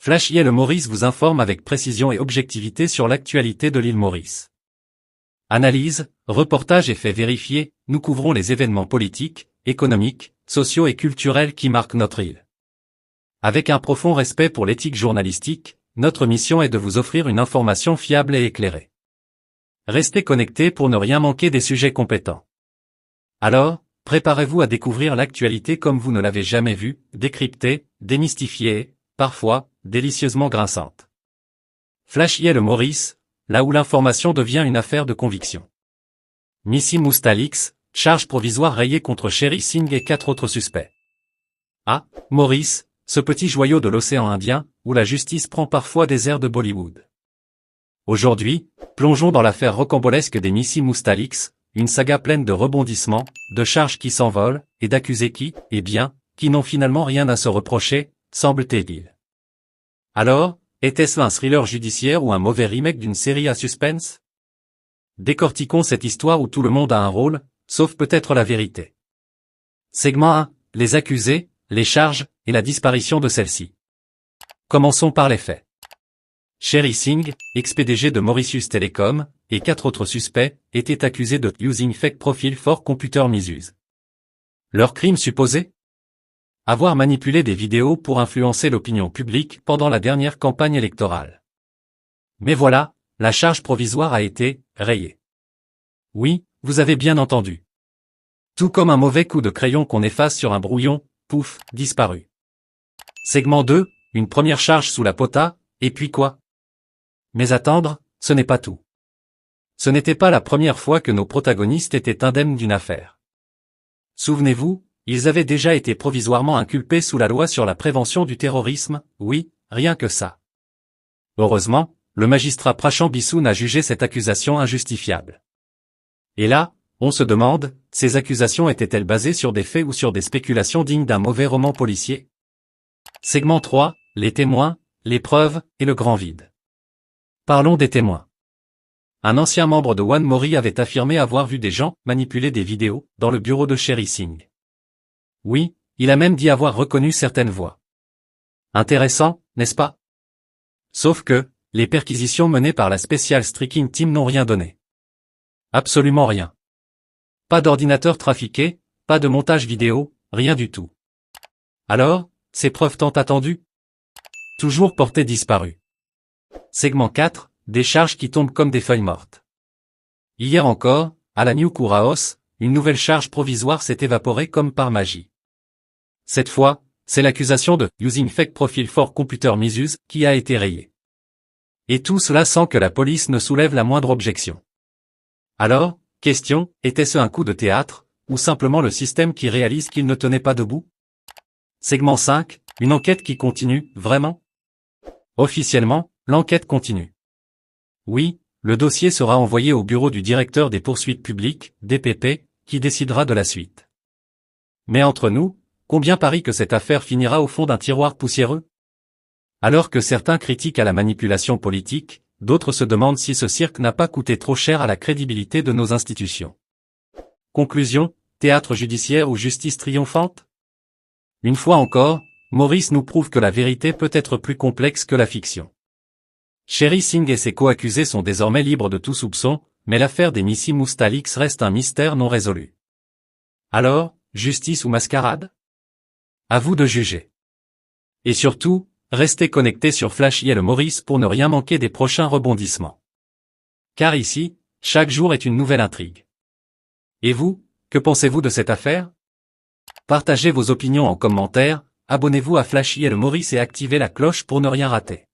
Flash IL Maurice vous informe avec précision et objectivité sur l'actualité de l'île Maurice. Analyse, reportage et faits vérifiés, nous couvrons les événements politiques, économiques, sociaux et culturels qui marquent notre île. Avec un profond respect pour l'éthique journalistique, notre mission est de vous offrir une information fiable et éclairée. Restez connectés pour ne rien manquer des sujets compétents. Alors, préparez-vous à découvrir l'actualité comme vous ne l'avez jamais vue, décryptée, démystifiée et, parfois, délicieusement grinçante. Flash IL Maurice, là où l'information devient une affaire de conviction. Missy Moustalix, charge provisoire rayée contre Sherry Singh et 4 autres suspects. Ah, Maurice, ce petit joyau de l'océan Indien, où la justice prend parfois des airs de Bollywood. Aujourd'hui, plongeons dans l'affaire rocambolesque des Missy Moustalix, une saga pleine de rebondissements, de charges qui s'envolent, et d'accusés qui, qui n'ont finalement rien à se reprocher, semble-t-il. Alors, était-ce un thriller judiciaire ou un mauvais remake d'une série à suspense? Décortiquons cette histoire où tout le monde a un rôle, sauf peut-être la vérité. Segment 1, les accusés, les charges, et la disparition de celle-ci. Commençons par les faits. Sherry Singh, ex-PDG de Mauritius Telecom, et 4 autres suspects, étaient accusés de « using fake profile for computer misuse ». Leur crime supposé? Avoir manipulé des vidéos pour influencer l'opinion publique pendant la dernière campagne électorale. Mais voilà, la charge provisoire a été rayée. Oui, vous avez bien entendu. Tout comme un mauvais coup de crayon qu'on efface sur un brouillon, pouf, disparu. Segment 2, une première charge sous la pota, et puis quoi? Mais attendre, ce n'est pas tout. Ce n'était pas la première fois que nos protagonistes étaient indemnes d'une affaire. Souvenez-vous, ils avaient déjà été provisoirement inculpés sous la loi sur la prévention du terrorisme, oui, rien que ça. Heureusement, le magistrat Prashant Bissoon a jugé cette accusation injustifiable. Et là, on se demande, ces accusations étaient-elles basées sur des faits ou sur des spéculations dignes d'un mauvais roman policier? Segment 3, les témoins, les preuves et le grand vide. Parlons des témoins. Un ancien membre de One Mori avait affirmé avoir vu des gens manipuler des vidéos dans le bureau de Sherry Singh. Oui, il a même dit avoir reconnu certaines voix. Intéressant, n'est-ce pas? Sauf que, les perquisitions menées par la Special Striking Team n'ont rien donné. Absolument rien. Pas d'ordinateur trafiqué, pas de montage vidéo, rien du tout. Alors, ces preuves tant attendues? Toujours portées disparues. Segment 4, des charges qui tombent comme des feuilles mortes. Hier encore, à la New Courthouse, une nouvelle charge provisoire s'est évaporée comme par magie. Cette fois, c'est l'accusation de « using fake profile for computer misuse » qui a été rayée. Et tout cela sans que la police ne soulève la moindre objection. Alors, question, était-ce un coup de théâtre, ou simplement le système qui réalise qu'il ne tenait pas debout? Segment 5, une enquête qui continue, vraiment? Officiellement, l'enquête continue. Oui, le dossier sera envoyé au bureau du directeur des poursuites publiques, DPP, qui décidera de la suite. Mais entre nous, combien parient que cette affaire finira au fond d'un tiroir poussiéreux? Alors que certains critiquent à la manipulation politique, d'autres se demandent si ce cirque n'a pas coûté trop cher à la crédibilité de nos institutions. Conclusion, théâtre judiciaire ou justice triomphante? Une fois encore, Maurice nous prouve que la vérité peut être plus complexe que la fiction. Sherry Singh et ses co-accusés sont désormais libres de tout soupçon, mais l'affaire des Missy Moustalix reste un mystère non résolu. Alors, justice ou mascarade? À vous de juger. Et surtout, restez connectés sur Flash IL Maurice pour ne rien manquer des prochains rebondissements. Car ici, chaque jour est une nouvelle intrigue. Et vous, que pensez-vous de cette affaire? Partagez vos opinions en commentaire, abonnez-vous à Flash IL Maurice et activez la cloche pour ne rien rater.